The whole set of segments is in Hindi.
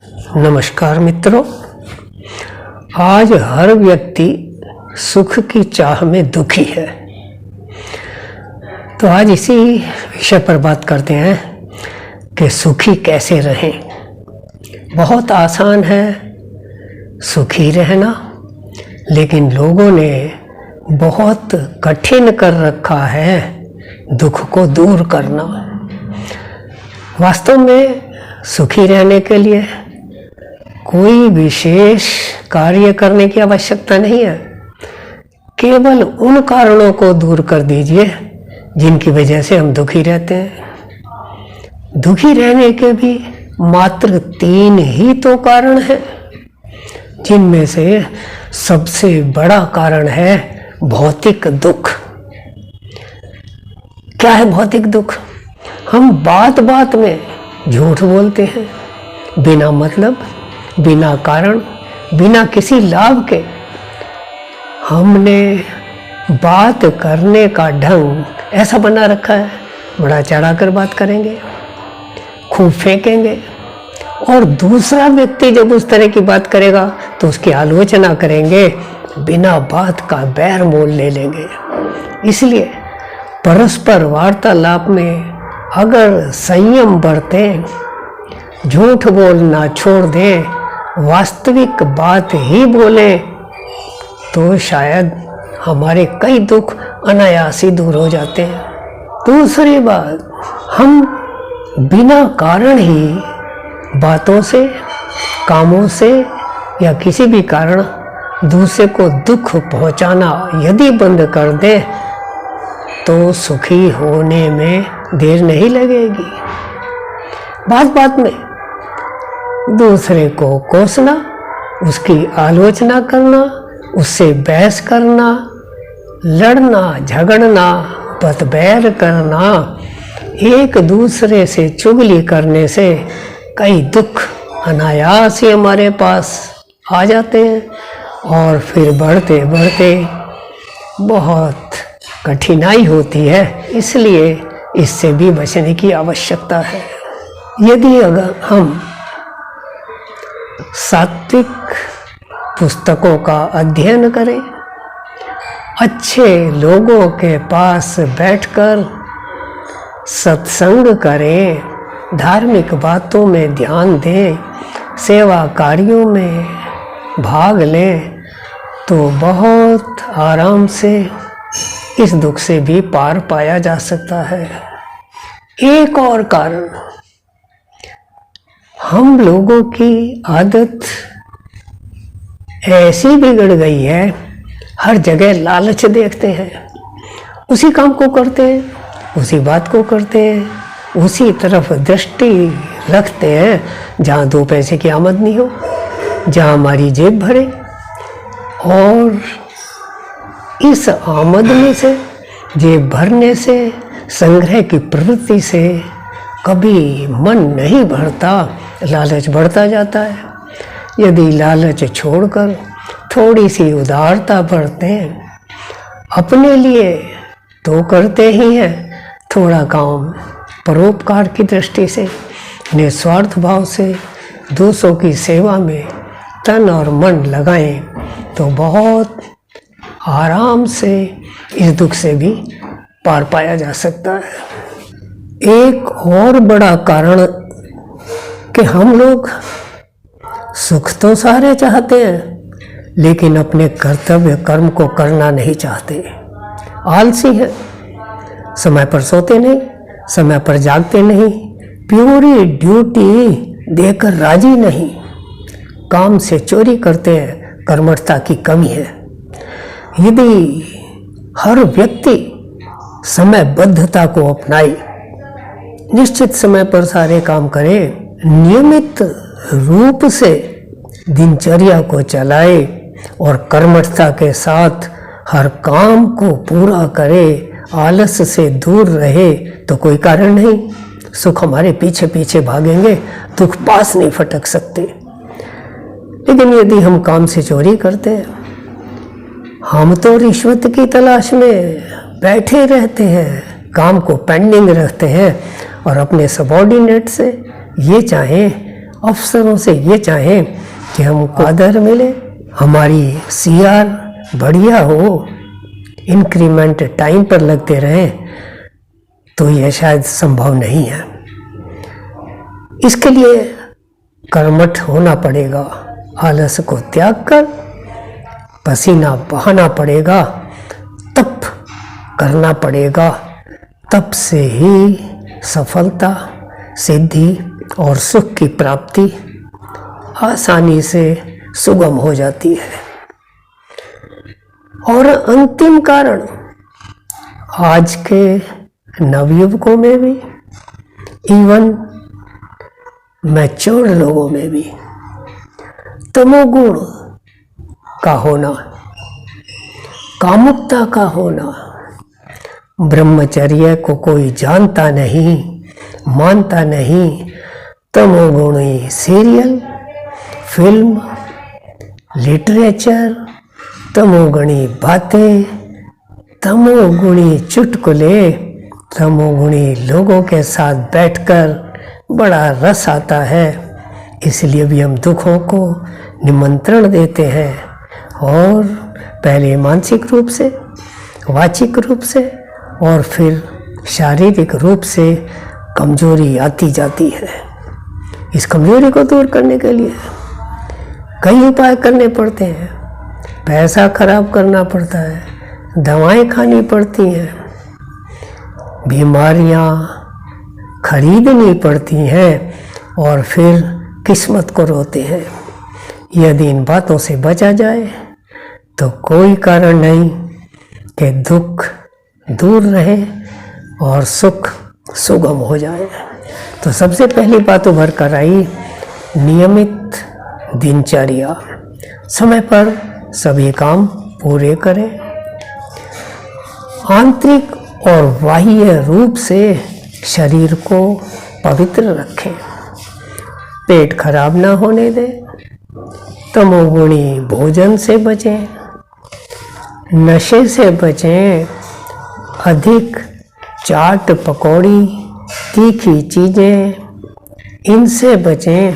नमस्कार मित्रों, आज हर व्यक्ति सुख की चाह में दुखी है। तो आज इसी विषय पर बात करते हैं कि सुखी कैसे रहें। बहुत आसान है सुखी रहना, लेकिन लोगों ने बहुत कठिन कर रखा है दुख को दूर करना। वास्तव में सुखी रहने के लिए कोई विशेष कार्य करने की आवश्यकता नहीं है। केवल उन कारणों को दूर कर दीजिए जिनकी वजह से हम दुखी रहते हैं। दुखी रहने के भी मात्र 3 ही तो कारण हैं, जिनमें से सबसे बड़ा कारण है भौतिक दुख। क्या है भौतिक दुख? हम बात बात में झूठ बोलते हैं, बिना मतलब, बिना कारण, बिना किसी लाभ के। हमने बात करने का ढंग ऐसा बना रखा है, बड़ा चढ़ाकर बात करेंगे, खूब फेंकेंगे, और दूसरा व्यक्ति जब उस तरह की बात करेगा तो उसकी आलोचना करेंगे, बिना बात का बैर मोल ले लेंगे। इसलिए परस्पर वार्तालाप में अगर संयम बरतें, झूठ बोलना छोड़ दें, वास्तविक बात ही बोलें, तो शायद हमारे कई दुख अनायास ही दूर हो जाते हैं। दूसरी बात, हम बिना कारण ही बातों से, कामों से या किसी भी कारण दूसरे को दुख पहुंचाना यदि बंद कर दें तो सुखी होने में देर नहीं लगेगी। बात बात में दूसरे को कोसना, उसकी आलोचना करना, उससे बहस करना, लड़ना, झगड़ना, बतबैर करना, एक दूसरे से चुगली करने से कई दुख अनायास ही हमारे पास आ जाते हैं, और फिर बढ़ते बढ़ते बहुत कठिनाई होती है। इसलिए इससे भी बचने की आवश्यकता है। यदि अगर हम सात्विक पुस्तकों का अध्ययन करें, अच्छे लोगों के पास बैठकर सत्संग करें, धार्मिक बातों में ध्यान दें, सेवा कार्यों में भाग लें, तो बहुत आराम से इस दुख से भी पार पाया जा सकता है। एक और कारण, हम लोगों की आदत ऐसी बिगड़ गई है, हर जगह लालच देखते हैं, उसी काम को करते हैं, उसी बात को करते हैं, उसी तरफ दृष्टि रखते हैं जहाँ 2 पैसे की आमदनी हो, जहाँ हमारी जेब भरे। और इस आमदनी से, जेब भरने से, संग्रह की प्रवृत्ति से कभी मन नहीं भरता, लालच बढ़ता जाता है। यदि लालच छोड़कर थोड़ी सी उदारता बरतें, अपने लिए तो करते ही हैं, थोड़ा काम परोपकार की दृष्टि से, निस्वार्थ भाव से दूसरों की सेवा में तन और मन लगाएं, तो बहुत आराम से इस दुख से भी पार पाया जा सकता है। एक और बड़ा कारण कि हम लोग सुख तो सारे चाहते हैं, लेकिन अपने कर्तव्य कर्म को करना नहीं चाहते। आलसी हैं, समय पर सोते नहीं, समय पर जागते नहीं, पूरी ड्यूटी देकर राजी नहीं, काम से चोरी करते हैं, कर्मठता की कमी है। यदि हर व्यक्ति समयबद्धता को अपनाए, निश्चित समय पर सारे काम करे, नियमित रूप से दिनचर्या को चलाए और कर्मठता के साथ हर काम को पूरा करे, आलस से दूर रहे, तो कोई कारण नहीं, सुख हमारे पीछे पीछे भागेंगे, दुख पास नहीं फटक सकते। लेकिन यदि हम काम से चोरी करते हैं, हम तो रिश्वत की तलाश में बैठे रहते हैं, काम को पेंडिंग रखते हैं, और अपने सबॉर्डिनेट से ये चाहें अफसरों से ये चाहें कि हमको आदर मिले, हमारी सीआर बढ़िया हो, इंक्रीमेंट टाइम पर लगते रहें, तो यह शायद संभव नहीं है। इसके लिए कर्मठ होना पड़ेगा, आलस को त्याग कर पसीना बहाना पड़ेगा, तप करना पड़ेगा। तप से ही सफलता, सिद्धि और सुख की प्राप्ति आसानी से सुगम हो जाती है। और अंतिम कारण आज के नवयुवकों में भी, इवन मैच्योर लोगों में भी तमोगुण का होना, कामुकता का होना। ब्रह्मचर्य को कोई जानता नहीं, मानता नहीं। तमोगुणी सीरियल, फिल्म, लिटरेचर, तमोगुणी बातें, तमोगुणी चुटकुले, तमोगुणी लोगों के साथ बैठकर बड़ा रस आता है। इसलिए भी हम दुखों को निमंत्रण देते हैं और पहले मानसिक रूप से, वाचिक रूप से और फिर शारीरिक रूप से कमजोरी आती जाती है। इस कमजोरी को दूर करने के लिए कई उपाय करने पड़ते हैं। पैसा खराब करना पड़ता है, दवाएं खानी पड़ती हैं, बीमारियां खरीदनी पड़ती हैं और फिर किस्मत को रोते हैं। यदि इन बातों से बचा जाए तो कोई कारण नहीं कि दुख दूर रहे और सुख सुगम हो जाए। तो सबसे पहली बात उभर कर आई नियमित दिनचर्या, समय पर सभी काम पूरे करें, आंतरिक और बाह्य रूप से शरीर को पवित्र रखें, पेट खराब ना होने दें, तमोगुणी भोजन से बचें, नशे से बचें, अधिक चाट पकौड़ी, तीखी चीज़ें, इनसे बचें,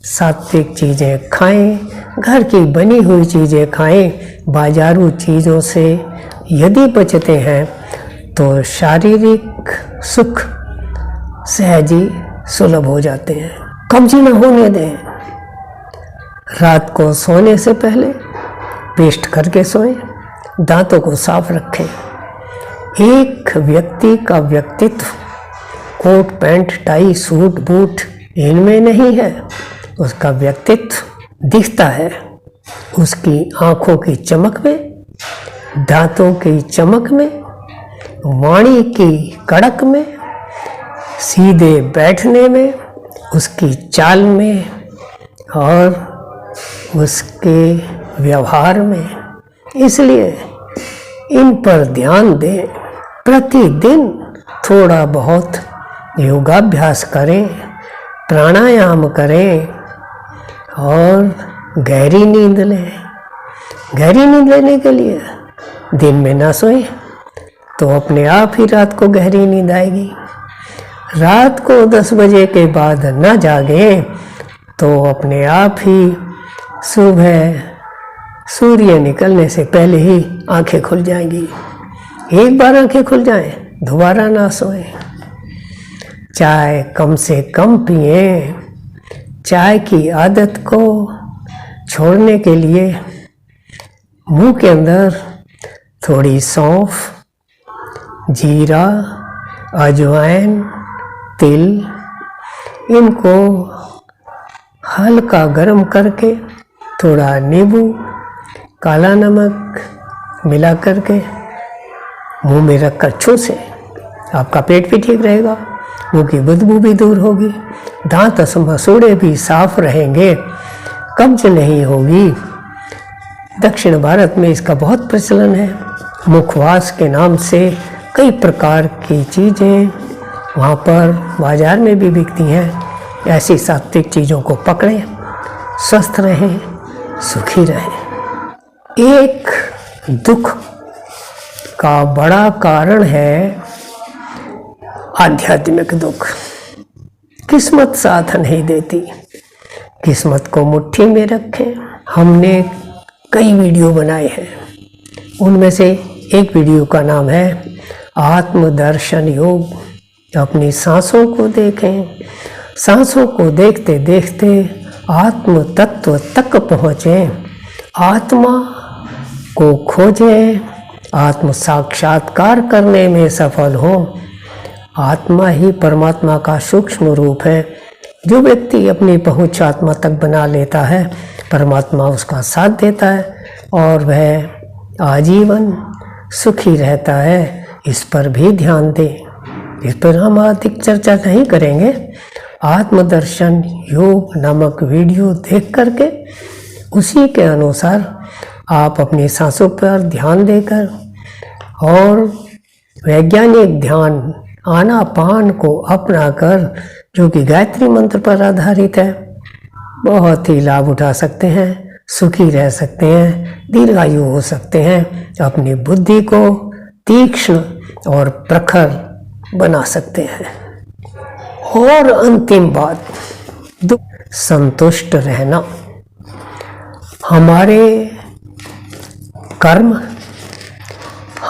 सात्विक चीज़ें खाएं, घर की बनी हुई चीज़ें खाएं। बाजारू चीज़ों से यदि बचते हैं तो शारीरिक सुख सहज ही सुलभ हो जाते हैं। कब्ज न होने दें। रात को सोने से पहले पेस्ट करके सोएं, दांतों को साफ रखें। एक व्यक्ति का व्यक्तित्व coat pant tie suit boot इनमें नहीं है, उसका व्यक्तित्व दिखता है उसकी आंखों की चमक में, दांतों की चमक में, वाणी की कड़क में, सीधे बैठने में, उसकी चाल में और उसके व्यवहार में। इसलिए इन पर ध्यान दें। प्रतिदिन थोड़ा बहुत योगाभ्यास करें, प्राणायाम करें और गहरी नींद लें। गहरी नींद लेने के लिए दिन में ना सोएं तो अपने आप ही रात को गहरी नींद आएगी। रात को 10 बजे के बाद न जागें तो अपने आप ही सुबह सूर्य निकलने से पहले ही आंखें खुल जाएंगी। एक बार आंखें खुल जाएं, दोबारा ना सोएं। चाय कम से कम पिएं। चाय की आदत को छोड़ने के लिए मुंह के अंदर थोड़ी सौंफ, जीरा, अजवाइन, तिल, इनको हल्का गरम करके थोड़ा नींबू, काला नमक मिला करके मुंह में रखकर छूसे, आपका पेट भी ठीक रहेगा, मुंह की बदबू भी दूर होगी, दांत मसूड़े भी साफ रहेंगे, कब्ज नहीं होगी। दक्षिण भारत में इसका बहुत प्रचलन है। मुखवास के नाम से कई प्रकार की चीज़ें वहाँ पर बाजार में भी बिकती हैं। ऐसी सात्विक चीज़ों को पकड़ें, स्वस्थ रहें, सुखी रहें। एक दुख का बड़ा कारण है आध्यात्मिक दुख। किस्मत साथ नहीं देती। किस्मत को मुट्ठी में रखें। हमने कई वीडियो बनाए हैं, उनमें से एक वीडियो का नाम है आत्मदर्शन योग। अपनी सांसों को देखें, सांसों को देखते देखते आत्म तत्व तक पहुँचें, आत्मा को खोजें, आत्म साक्षात्कार करने में सफल हो। आत्मा ही परमात्मा का सूक्ष्म रूप है। जो व्यक्ति अपनी पहुँच आत्मा तक बना लेता है, परमात्मा उसका साथ देता है और वह आजीवन सुखी रहता है। इस पर भी ध्यान दें। इस पर हम अधिक चर्चा नहीं करेंगे। आत्मदर्शन योग नामक वीडियो देख करके उसी के अनुसार आप अपनी सांसों पर ध्यान देकर और वैज्ञानिक ध्यान आनापान को अपनाकर, जो कि गायत्री मंत्र पर आधारित है, बहुत ही लाभ उठा सकते हैं, सुखी रह सकते हैं, दीर्घायु हो सकते हैं, अपनी बुद्धि को तीक्ष्ण और प्रखर बना सकते हैं। और अंतिम बात, संतुष्ट रहना। हमारे कर्म,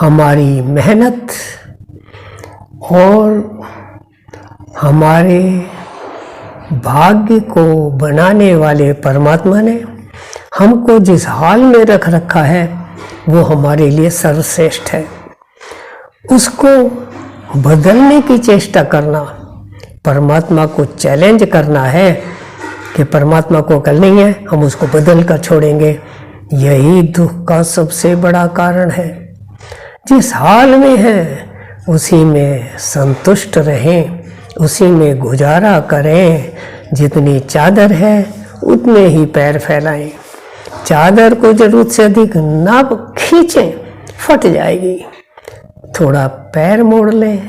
हमारी मेहनत और हमारे भाग्य को बनाने वाले परमात्मा ने हमको जिस हाल में रख रखा है वो हमारे लिए सर्वश्रेष्ठ है। उसको बदलने की चेष्टा करना, परमात्मा को चैलेंज करना है कि परमात्मा को कल नहीं है, हम उसको बदल कर छोड़ेंगे, यही दुख का सबसे बड़ा कारण है। जिस हाल में है उसी में संतुष्ट रहें, उसी में गुजारा करें। जितनी चादर है उतने ही पैर फैलाएं। चादर को जरूरत से अधिक ना खींचें, फट जाएगी। थोड़ा पैर मोड़ लें,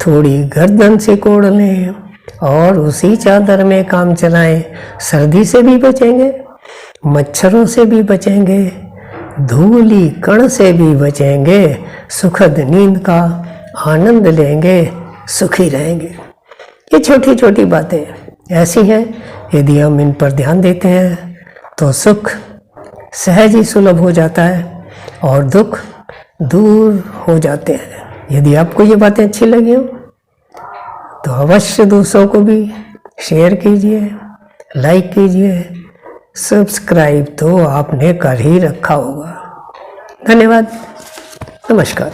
थोड़ी गर्दन सिकोड़ लें और उसी चादर में काम चलाएं। सर्दी से भी बचेंगे, मच्छरों से भी बचेंगे, धूली कण से भी बचेंगे, सुखद नींद का आनंद लेंगे, सुखी रहेंगे। ये छोटी छोटी बातें ऐसी हैं, यदि हम इन पर ध्यान देते हैं तो सुख सहज ही सुलभ हो जाता है और दुख दूर हो जाते हैं। यदि आपको ये बातें अच्छी लगी हो तो अवश्य दूसरों को भी शेयर कीजिए, लाइक कीजिए, सब्सक्राइब तो आपने कर ही रखा होगा। धन्यवाद, नमस्कार।